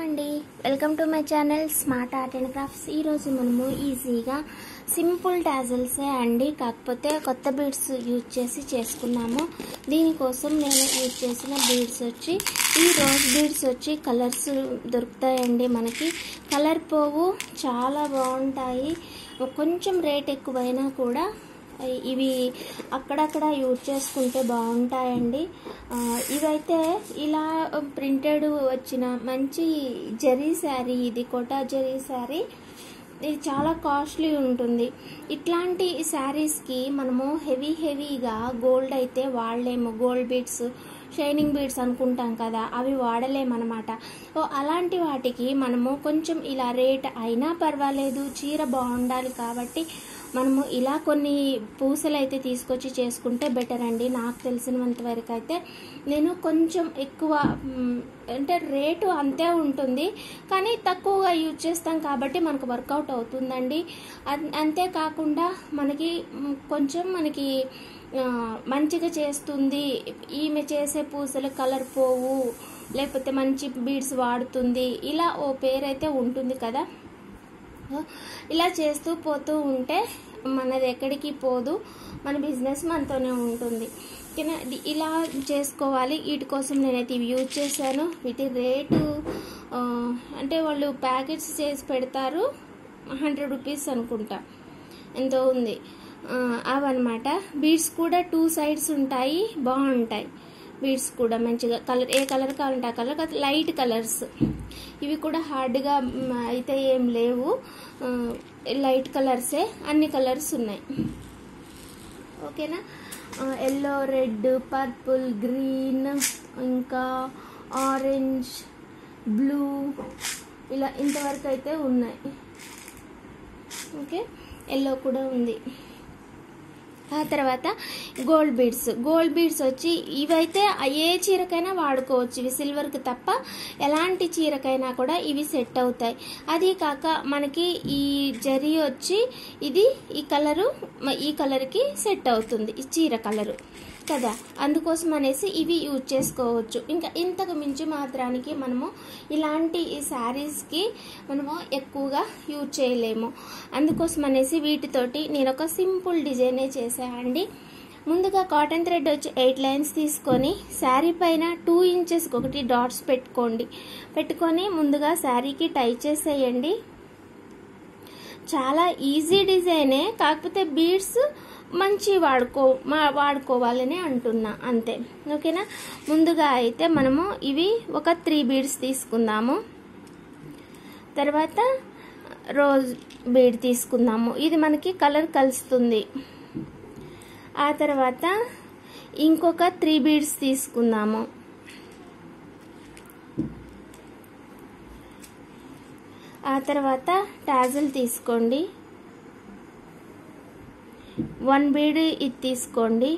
అండి, welcome to my channel smart art and crafts. ఈరోజు మనము ఈజీగా సింపుల్ టాజల్సే అండి, కాకపోతే కొత్త బీడ్స్ యూజ్ చేసి చేసుకున్నాము. దీనికోసం నేను యూజ్ చేసిన బీడ్స్ వచ్చి ఈ రోజ్ బీడ్స్ వచ్చి కలర్స్ దొరుకుతాయండి. మనకి కలర్ పోవు, చాలా బాగుంటాయి. కొంచెం రేట్ ఎక్కువైనా కూడా ఇవి అక్కడక్కడ యూజ్ చేసుకుంటే బాగుంటాయండి. ఇవైతే ఇలా ప్రింటెడ్ వచ్చిన మంచి జరీ శారీ, ఇది కోటా జరీ శారీ. ఇది చాలా కాస్ట్లీ ఉంటుంది. ఇట్లాంటి శారీస్కి మనము హెవీగా గోల్డ్ అయితే వాడలేము. గోల్డ్ బీడ్స్, షైనింగ్ బీడ్స్ అనుకుంటాం కదా, అవి వాడలేమన్నమాట. సో అలాంటి వాటికి మనము కొంచెం ఇలా రేట్ అయినా పర్వాలేదు, చీర బాగుండాలి కాబట్టి మనము ఇలా కొన్ని పూసలు అయితే తీసుకొచ్చి చేసుకుంటే బెటర్ అండి. నాకు తెలిసినంత వరకు అయితే నేను కొంచెం ఎక్కువ, అంటే రేటు అంతే ఉంటుంది కానీ తక్కువగా యూజ్ చేస్తాం కాబట్టి మనకు వర్కౌట్ అవుతుందండి. అంతేకాకుండా మనకి కొంచెం మంచిగా చేస్తుంది. ఈమె చేసే పూసలు కలర్ పోవు, లేకపోతే మంచి బీడ్స్ వాడుతుంది, ఇలా ఓ పేరైతే ఉంటుంది కదా. ఇలా చేస్తూ పోతూ ఉంటే మనది ఎక్కడికి పోదు, మన బిజినెస్ మనతోనే ఉంటుంది. ఇలా చేసుకోవాలి. వీటి కోసం నేనైతే ఇవి యూజ్ చేశాను. వీటి రేటు అంటే వాళ్ళు ప్యాకెట్స్ చేసి పెడతారు, 100 రూపీస్ అనుకుంటా ఎంతో ఉంది. అవన్నమాట. బీడ్స్ కూడా 2 సైడ్స్ ఉంటాయి, బాగుంటాయి. బీడ్స్ కూడా మంచిగా కలర్, ఏ కలర్ కావాలంటే ఆ కలర్, లైట్ కలర్స్. ఇవి కూడా హార్డ్గా అయితే ఏం లేవు, లైట్ కలర్సే, అన్ని కలర్స్ ఉన్నాయి. ఓకేనా. ఎల్లో, రెడ్, పర్పుల్, గ్రీన్, ఇంకా ఆరెంజ్, బ్లూ, ఇలా ఇంతవరకు అయితే ఉన్నాయి. ఓకే, ఎల్లో కూడా ఉంది. ఆ తర్వాత గోల్డ్ బీడ్స్ వచ్చి ఇవైతే ఏ చీరకైనా వాడుకోవచ్చు. ఇవి సిల్వర్కి తప్ప ఎలాంటి చీరకైనా కూడా ఇవి సెట్ అవుతాయి. అది కాక మనకి ఈ జరీ వచ్చి ఇది ఈ కలర్కి సెట్ అవుతుంది, ఈ చీర కలరు కదా, అందుకోసం అనేసి ఇవి యూజ్ చేసుకోవచ్చు. ఇంకా ఇంతకు మించి మాత్రానికి మనము ఇలాంటి శారీస్కి మనము ఎక్కువగా యూజ్ చేయలేము. అందుకోసం అనేసి వీటితోటి నేను ఒక సింపుల్ డిజైనే చేశానండి. ముందుగా కాటన్ థ్రెడ్ వచ్చి 8 లైన్స్ తీసుకొని శారీ పైన 2 ఇంచెస్కి ఒకటి డాట్స్ పెట్టుకొని ముందుగా శారీకి టై చేసేయండి. చాలా ఈజీ డిజైనే, కాకపోతే బీడ్స్ మంచి వాడుకోవాలని అంటున్నా అంతే. ఓకేనా. ముందుగా అయితే మనము ఇవి ఒక 3 బీడ్స్ తీసుకుందాము. తర్వాత రోజ్ బీడ్ తీసుకుందాము, ఇది మనకి కలర్ కలుస్తుంది. ఆ తర్వాత ఇంకొక 3 బీడ్స్ తీసుకుందాము. ఆ తర్వాత టాజిల్ తీసుకోండి, 1 బీడ్ ఇది తీసుకోండి.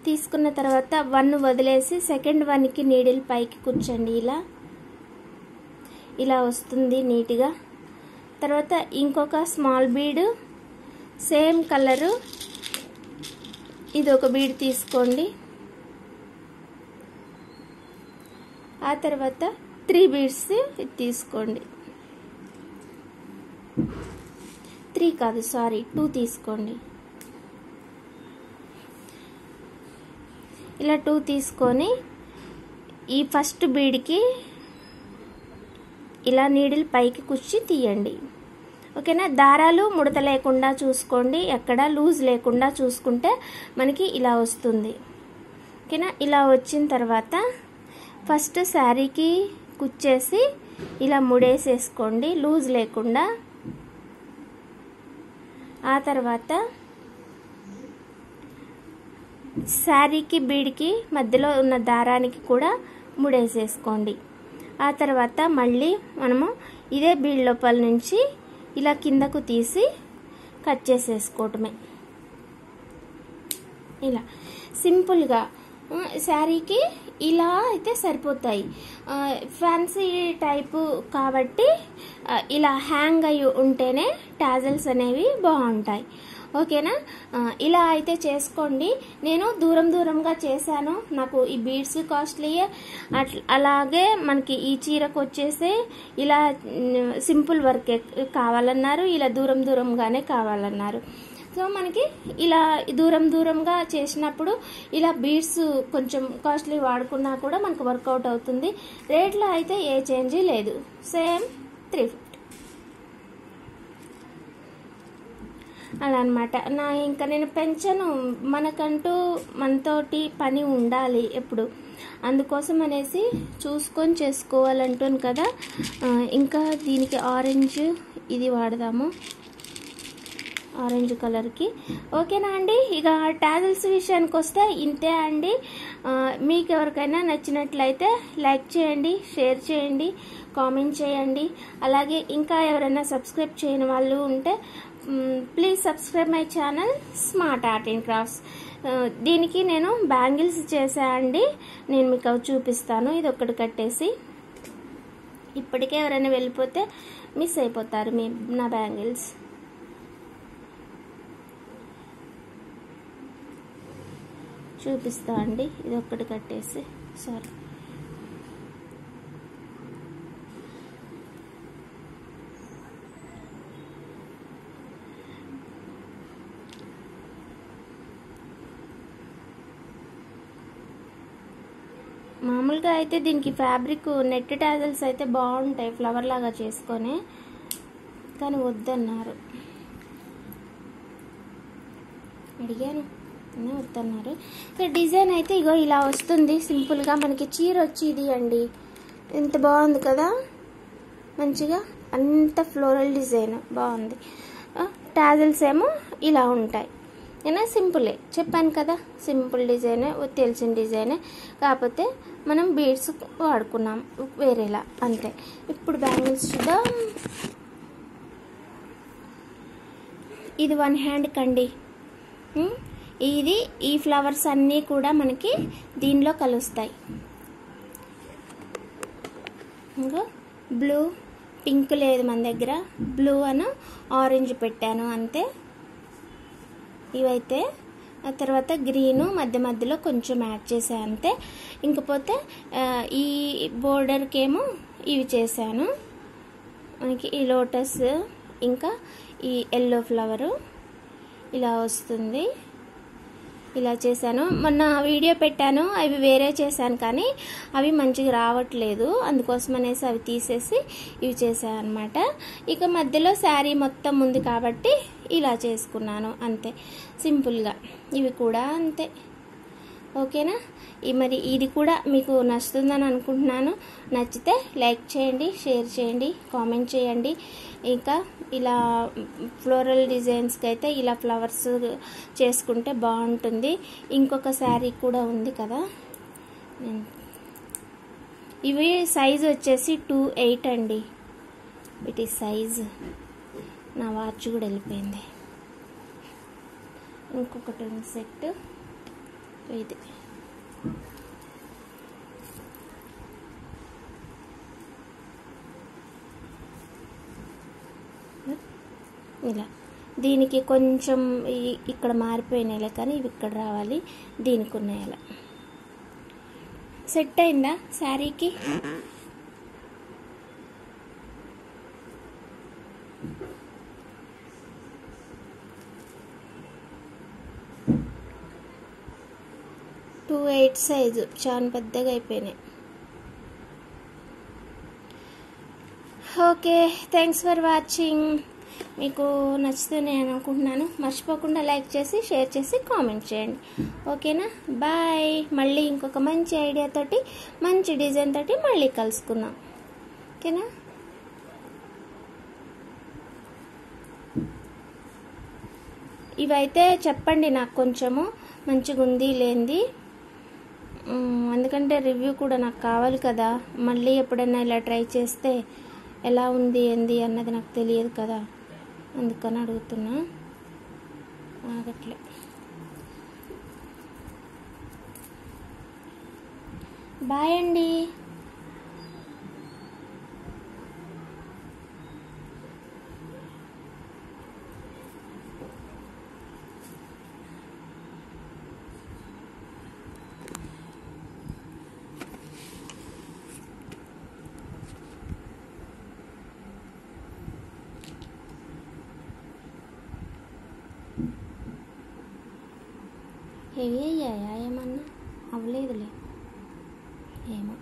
తీసుకున్న తర్వాత 1 వదిలేసి సెకండ్ 1కి నీడిల్ పైకి కూర్చోండి. ఇలా వస్తుంది నీట్గా. తర్వాత ఇంకొక స్మాల్ బీడ్, సేమ్ కలరు, ఇది ఒక బీడ్ తీసుకోండి. ఆ తర్వాత 3 బీడ్స్ ఇది తీసుకోండి. 3 కాదు, సారీ 2 తీసుకోండి. ఇలా 2 తీసుకొని ఈ ఫస్ట్ బీడ్కి ఇలా నీడిల్ పైకి కుచ్చి తీయండి. ఓకేనా. దారాలు ముడత లేకుండా చూసుకోండి, ఎక్కడ లూజ్ లేకుండా చూసుకుంటే మనకి ఇలా వస్తుంది. ఓకేనా. ఇలా వచ్చిన తర్వాత ఫస్ట్ శారీకి కుచ్చేసి ఇలా ముడేసేసుకోండి, లూజ్ లేకుండా. ఆ తర్వాత శారీకి బీడ్కి మధ్యలో ఉన్న దారానికి కూడా ముడేసేసుకోండి. ఆ తర్వాత మళ్ళీ మనము ఇదే బీడ్ లోపల నుంచి ఇలా కిందకు తీసి కట్ చేసేసుకోవటమే. ఇలా సింపుల్గా శారీకి ఇలా అయితే సరిపోతాయి. ఫ్యాన్సీ టైపు కాబట్టి ఇలా హ్యాంగ్ అయ్యి ఉంటేనే టాజల్స్ అనేవి బాగుంటాయి. ఓకేనా. ఇలా అయితే చేసుకోండి. నేను దూరంగా చేశాను. నాకు ఈ బీడ్స్ కాస్ట్లీయే, అలాగే మనకి ఈ చీరకు వచ్చేసి ఇలా సింపుల్ వర్క్ కావాలన్నారు, ఇలా దూరంగానే కావాలన్నారు. సో మనకి ఇలా దూరంగా చేసినప్పుడు ఇలా బీడ్స్ కొంచెం కాస్ట్లీ వాడుకున్నా కూడా మనకు వర్కౌట్ అవుతుంది. రేట్లో అయితే ఏ చేంజ్ లేదు, సేమ్ 350 అలా అనమాట. ఇంకా నేను పెంచను, మనకంటూ మనతోటి పని ఉండాలి ఎప్పుడు, అందుకోసం అనేసి చూసుకొని చేసుకోవాలంటాను కదా. ఇంకా దీనికి ఆరెంజ్ ఇది వాడదాము, ఆరెంజ్ కలర్కి. ఓకేనా అండి. ఇక టాజిల్స్ విషయానికి వస్తే ఇంతే అండి. మీకు ఎవరికైనా నచ్చినట్లయితే లైక్ చేయండి, షేర్ చేయండి, కామెంట్ చేయండి. అలాగే ఇంకా ఎవరైనా సబ్స్క్రైబ్ చేయని వాళ్ళు ఉంటే please subscribe my channel smart art and crafts. దీనికి నేను బ్యాంగిల్స్ చేసా అండి, నేను మీకు అవి చూపిస్తాను. ఇది ఒక్కటి కట్టేసి ఇప్పటికే ఎవరైనా వెళ్ళిపోతే మిస్ అయిపోతారు నా బ్యాంగిల్స్. చూపిస్తా అండి, ఇది ఒక్కటి కట్టేసి. సారీ, మామూలుగా అయితే దీనికి ఫ్యాబ్రిక్ నెట్ టాజల్స్ అయితే బాగుంటాయి ఫ్లవర్ లాగా చేసుకొని, కానీ వద్దన్నారు, అడిగాను వద్దన్నారు. డిజైన్ అయితే ఇగో ఇలా వస్తుంది సింపుల్గా. మనకి చీర వచ్చి ఇది అండి, ఎంత బాగుంది కదా, మంచిగా అంత ఫ్లోరల్ డిజైన్ బాగుంది. టాజల్స్ ఏమో ఇలా ఉంటాయి. అయినా సింపులే, చెప్పాను కదా, సింపుల్ డిజైనే, తెలిసిన డిజైనే, కాకపోతే మనం బీడ్స్ వాడుకున్నాం వేరేలా అంతే. ఇప్పుడు బ్యాంగిల్స్ చూద్దాం. ఇది 1 హ్యాండ్ కండి. ఈ ఫ్లవర్స్ అన్నీ కూడా మనకి దీనిలో కలుస్తాయి. ఇంకా బ్లూ, పింక్ లేదు మన దగ్గర, బ్లూ అను ఆరెంజ్ పెట్టాను అంతే. ఇవైతే ఆ తర్వాత గ్రీను మధ్యలో కొంచెం యాడ్ చేశాను అంతే. ఇంకపోతే ఈ బోర్డర్కి ఏమో ఇవి చేశాను, మనకి ఈ లోటస్ ఇంకా ఈ ఎల్లో ఫ్లవరు ఇలా వస్తుంది. ఇలా చేశాను. మొన్న వీడియో పెట్టాను, అవి వేరే చేశాను కానీ అవి మంచిగా రావట్లేదు, అందుకోసం అనేసి అవి తీసేసి ఇవి చేశాను అనమాట. ఇక మధ్యలో శారీ మొత్తం ఉంది కాబట్టి ఇలా చేసుకున్నాను అంతే సింపుల్గా. ఇవి కూడా అంతే. ఓకేనా. మరి ఇది కూడా మీకు నచ్చుతుందని అనుకుంటున్నాను. నచ్చితే లైక్ చేయండి, షేర్ చేయండి, కామెంట్ చేయండి. ఇంకా ఇలా ఫ్లోరల్ డిజైన్స్కి అయితే ఇలా ఫ్లవర్స్ చేసుకుంటే బాగుంటుంది. ఇంకొక శారీ కూడా ఉంది కదా, ఇవి సైజు వచ్చేసి 2/8 అండి. వీటి సైజు నా వాచ్ కూడా వెళ్ళిపోయింది. ఇంకొకటి ఉంది సెట్, ఇది ఇలా. దీనికి కొంచెం ఇక్కడ మారిపోయినాయిలే కానీ ఇవి ఇక్కడ రావాలి, దీనికి ఉన్నాయి. అలా సెట్ అయిందా శారీకి? టూ 8 సైజు చాలా పెద్దగా అయిపోయినాయి. Okay, thanks for watching. మీకు నచ్చుతుంది నేను అనుకుంటున్నాను. మర్చిపోకుండా లైక్ చేసి, షేర్ చేసి, కామెంట్ చేయండి. ఓకేనా. బాయ్. మళ్ళీ ఇంకొక మంచి ఐడియా తోటి, మంచి డిజైన్ తోటి మళ్ళీ కలుసుకుందాం. ఓకేనా. ఇవైతే చెప్పండి నాకు కొంచెము మంచిగా ఉంది లేనిది, ఎందుకంటే రివ్యూ కూడా నాకు కావాలి కదా. మళ్ళీ ఎప్పుడైనా ఇలా ట్రై చేస్తే ఎలా ఉంది ఏంది అన్నది నాకు తెలియదు కదా, అందుకని అడుగుతున్నా. ఆగట్లే. బాయ్ అండి. హెవీ అయ్యాయా ఏమన్నా? అవ్వలేదులే, ఏమో.